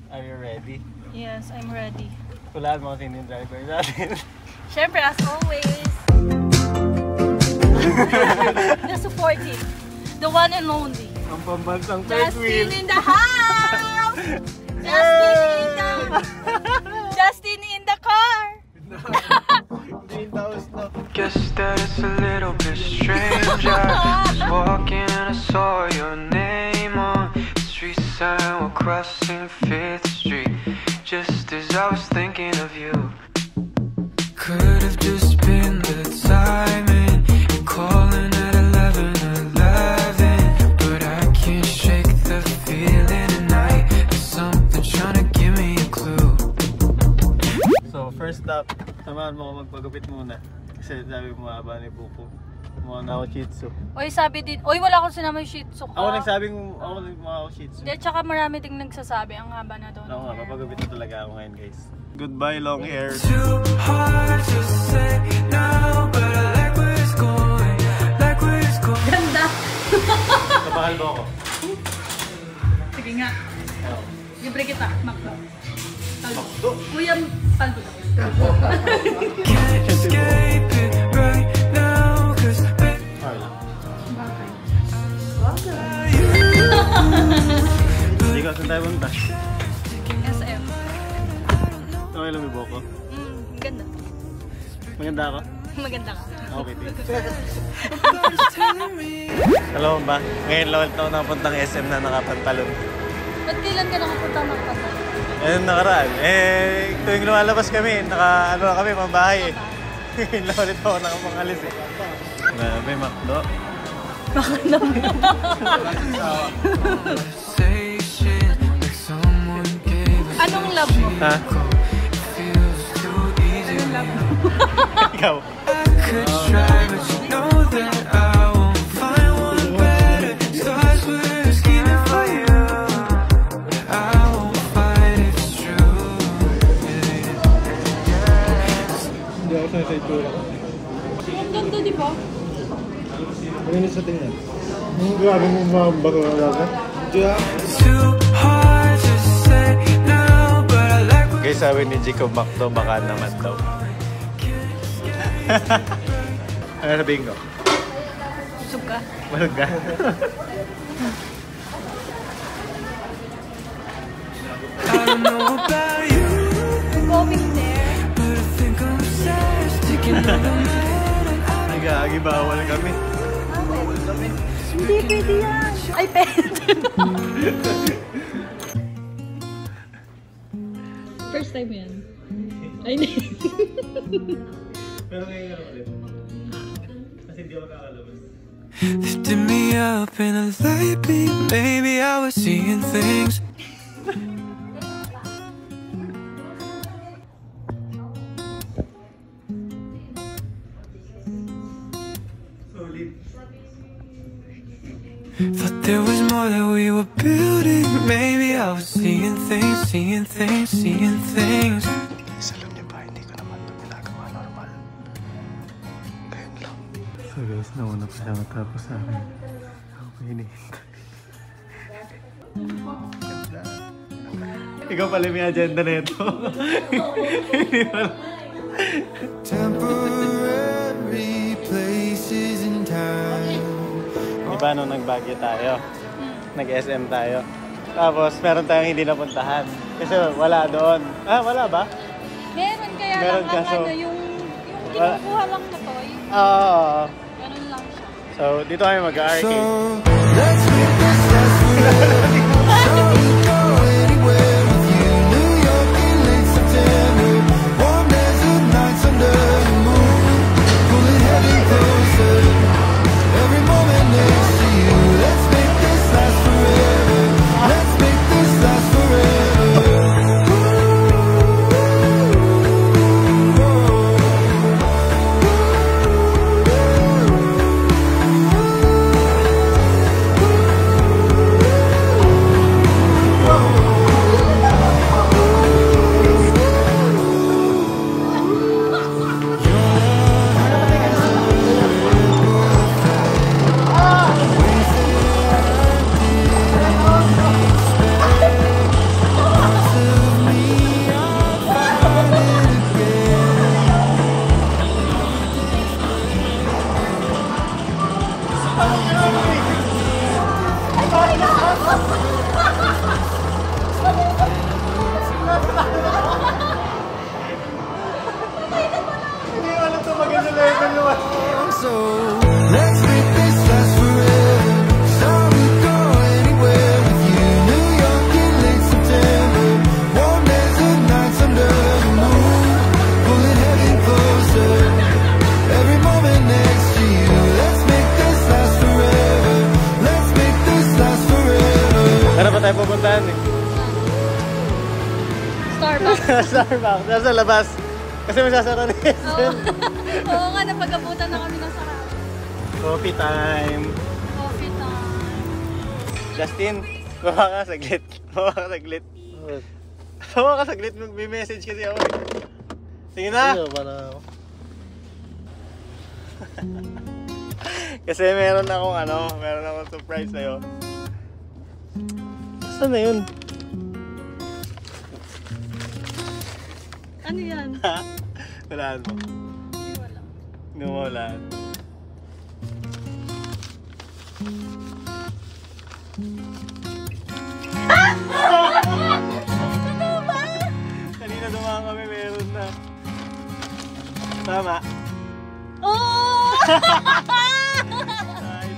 Are you ready? Yes, I'm ready. Hulaan mo sino yung driver natin. Siyempre, as always, the supportive, the one and only. Ang pambansang third wheel. Justin in the house! Justin in the car! Guess that it's a little bit strange. I was walking and I saw your name on the street sign while crossing 5th Street. Just as I was thinking of you, could have just been the timing. You're calling at 11:11, but I can't shake the feeling tonight. There's something trying to give me a clue. So first up, samahan mo ako magpagupit muna. Kasi sabi mo mahaba ni Buko. Mukha na ako Shih Tzu. Oy, sabi din, oy, wala akong sinama yung Shih Tzu ka. Ako nagsabing ako mukha ako Shih Tzu. At saka marami ding nagsasabi, ang haba na daw. Oo nga, papagupit na talaga ako ngayon guys. Goodbye long hair. Too hard to say now, but I like where it's going, like where it's going. Ganda! Kapakalbo ako. Sige nga. Libre kita, Makdo. Makdo? Uyam, paldo daw. Can't escape it right now, cause Bakit? Hindi ka, saan tayo punta? SM. Okay lang may Buko. Ganda. Maganda ako? Maganda ka. Okay, hello ba? Ngayon lang ako nakapuntang SM na nakapantalon. Ba't kailan ka nakapunta magpata? Ayun nakaraan. Tuwing lumalabas kami, naka ano kami, mabahay eh. Ngayon lang ulit ako nakapangalis eh. Grabe, Makdo. Baka naman. Anong love mo? Ha? Anong love mo? Ikaw? Hindi ako sa itsura. Ang ganda, di ba? Maganda sa tingnan. Grabe mo mga bago na laga. Guys, sabi ni Jacob Makdo, baka naman daw. Ano sabihin ko? Busog ka. Malog ka? Going there. Nag-aagi bawal kami. Hindi pwede yan. Ay, pwede. First time yan. Ay, hindi. Pero ngayon nga ulit. Kasi hindi ako nakakalabas. Lifted me up in a light beam, maybe I was seeing things. Thought there was more that we were building. Maybe I was seeing things, seeing things, seeing things. Guys, alam niyo ba, hindi ko naman ito ginagawa normal. Ngayon lang. So guys, nauna pa siya matapos sa akin. Ako pa hinihintay. Ikaw pala may agenda na ito. Hindi pala. Temporary places in time. Diba nung nag-Baguio tayo, nag-SM tayo, tapos meron tayong hindi napuntahan kasi wala doon. Ah, wala ba? Meron kaya Meron lang ka, ang so, ano, yung kinukuha lang na toy. Oo. Ganun lang siya. So, dito kami mag-arcade. So, let's make this last forever. So we go anywhere with you. New York in late September. Warm desert nights under the moon. Pulling heavy closer. Every moment next to you. Let's make this last forever. Let's make this last forever. Starbucks. Starbucks. Nasa labas. Kasi masasara na yun. Oo nga, napag-abutan na kami ng sarap. Coffee time. Coffee time. Justin, bawa ka saglit. Bawa ka saglit. Bawa ka saglit. May message kasi ako. Sige na. Kasi meron akong surprise sa'yo. Saan na yun? Ano yan? Ha? Walaan mo. Wala. Hindi mo walaan. Totoo ba? Kanina dumaan kami, meron na. Tama. Oo! Ay,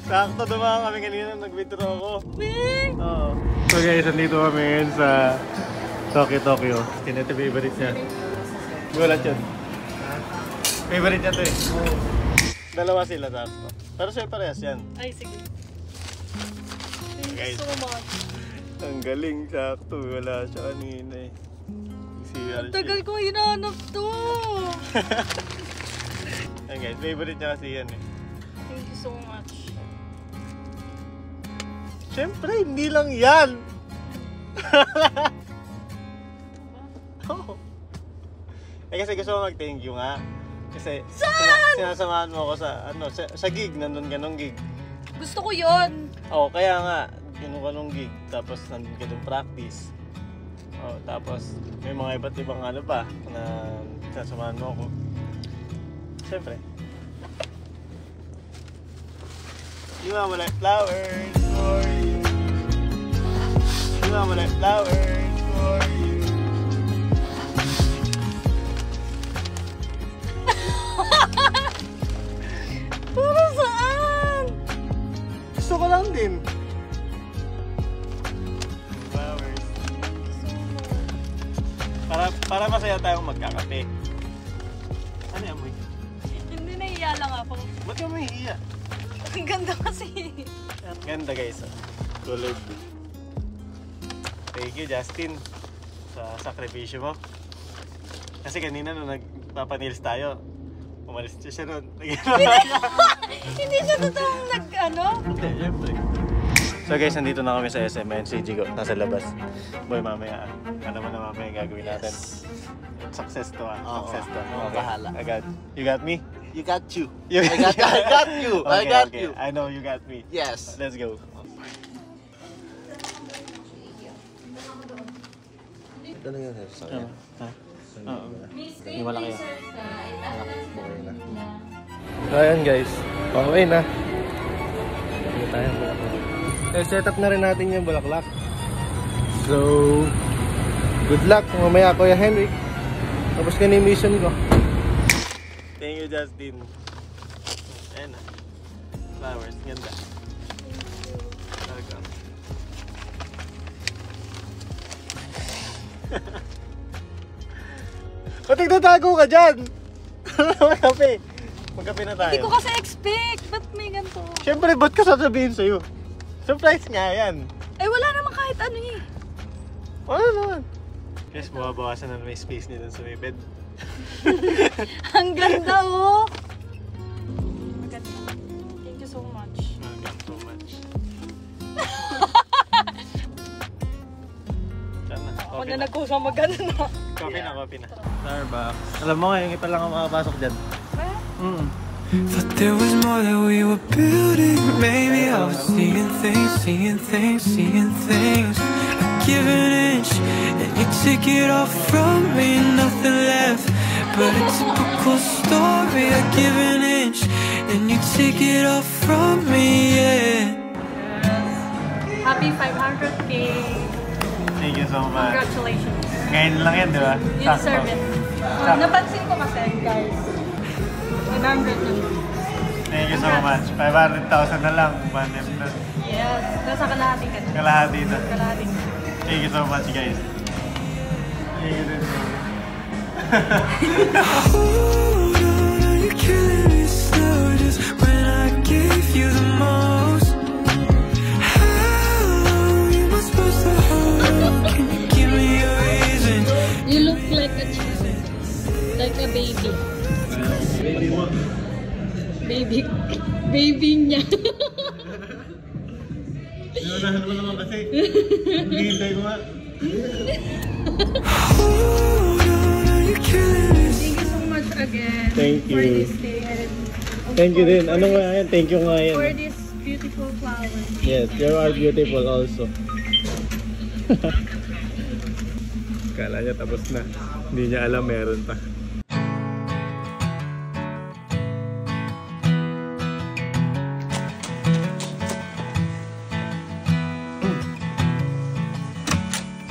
sakto dumaan kami kanina, nag-withdraw ako. Bing! Oo. So guys, nandito kami ngayon sa Tokyo. Ito favorite niya. Gulat yun. Favorite niya to eh. Dalawa sila tapos. Pero sa'yo parehas yan. Ay, sige. Thank Guys. you so much. Ang galing, sakto. Wala siya kanina eh. Ang tagal ko hinanap to. Ayan guys, favorite niya kasi yan eh. Thank you so much. Siyempre, hindi lang yan! Oh. Eh kasi gusto ko mag-thank you nga. Kasi sinasamahan mo ako sa gig, nandun ka nung gig. Gusto ko yun. Oo, kaya nga, yun ka nung gig, tapos nandun ka nung practice. Oo, tapos may mga iba't ibang ano pa na sinasamahan mo ako. Siyempre. You want like flowers for you. You want like flowers for you. Para saan? Gusto ko lang din. Flowers. Para masaya tayong magkakape. Ano yan mo? Hindi, nahiya lang ako. Ba't ka mahihiya? Ang ganda kasi. Ganda guys. Tulog. Thank you Justin sa sakripisyo mo. Kasi kanina nung nagpapanils tayo, umalis siya nun. Hindi siya totoong nag-ano? Hindi, syempre. So guys, nandito na kami sa SM si Jigo, nasa labas. Boy, mamaya, ano man na mamaya gagawin natin. Success to Success to. Bahala. You got me? You got you. You I got you. I got you. I know you got me. Yes. Let's go. Ito na yun. Sorry. Ha? Oo. Hindi wala kayo. Okay na. So ayan guys, okay na. Hindi tayo set up na rin natin yung bulaklak. So, good luck mamaya Kuya Henrik. Tapos ka na yung mission ko. Thank you Justin. Ayan na. Flowers, ganda. Welcome. Ba't nagtatago ka dyan? Magkape. Magkape na tayo. Hindi ko kasi expect. Ba't may ganito? Siyempre, ba't ko sasabihin sa'yo? Surprise nga yan. Ay, wala naman kahit ano eh. Wala naman. Guys, mababawasan na may space nila sa may bed. Ang ganda oh. Maganda. Thank you so much. Welcome so much. Sana, Ako na nagkusang maganda na. Coffee na. Starbucks. Alam mo ngayon, ipa lang ang makapasok dyan. Thought there was more that we were building. Maybe I was seeing things. I give an inch and you take it all from me. Nothing left but a typical story. I give an inch and you take it all from me, yeah. Happy 500K. Thank you so much. Congratulations. Ngayon lang yan, di ba? You deserve it. Napansin ko kasi, guys. 100 na. Thank you so much. 500,000 na lang. Bandit na. Yes. Nasa kalahati ka na. Kalahati na. Kalahati na. Thank you so much, guys. Thank you din. Hold on, you're killing me slow. Just when I gave you the most. How long am I supposed to hold on? Can you give me your Baby niya. Inunahan mo naman kasi. Hihintay ko nga. Thank you so much again. Thank you. For this day. And of Thank you course, din. Ano nga yan? Thank you nga yan. For this beautiful flowers. Yes, you are beautiful also. Kala niya tapos na. Hindi niya alam meron pa.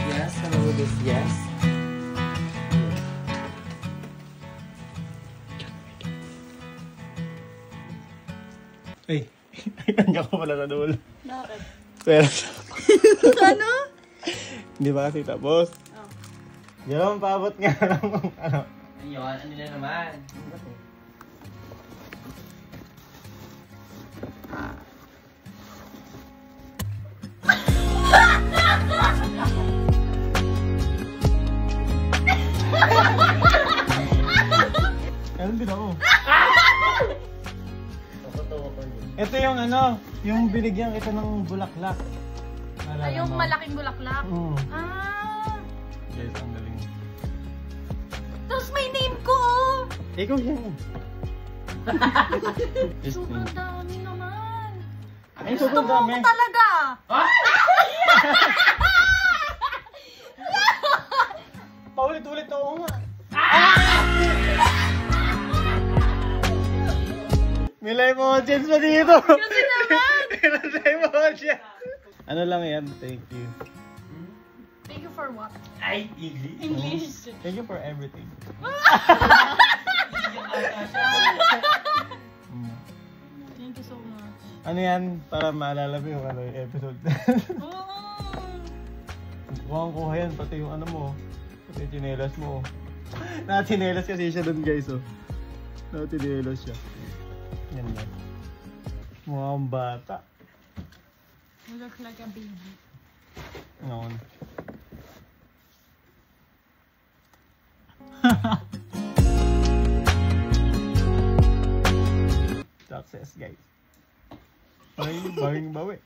Yes, hello, this yes. Ay, kanya ko pala sa dulo. Bakit? Pero, Ano? hindi ba kasi tapos? Oh. Yung paabot nga lang ano. Ayun, ano na naman? Meron din ako. Ito yung ano, yung binigyan kita ng bulaklak. Ay, yung malaking bulaklak. Oo. Ah! Guys, ang galing. Tapos may name ko, oh! Ikaw yan. Sobrang dami naman. Ay, Gusto sobrang mo dami. ko talaga. Paulit-ulit ako nga. May emojis pa dito. Kasi naman. May emojis. Ano lang yan? Thank you. Thank you for what? Ay, English. English. Thank you for everything. Thank you so much. Ano yan? Para maalala mo yung ano, yung episode. Kuha yan, pati yung ano mo. Pati yung chinelas mo. Nakachinelas kasi siya dun guys, oh. Nakachinelas siya. Yan lang. Mukhang bata. You look like a baby. Noon. Success guys. Bawing bawi.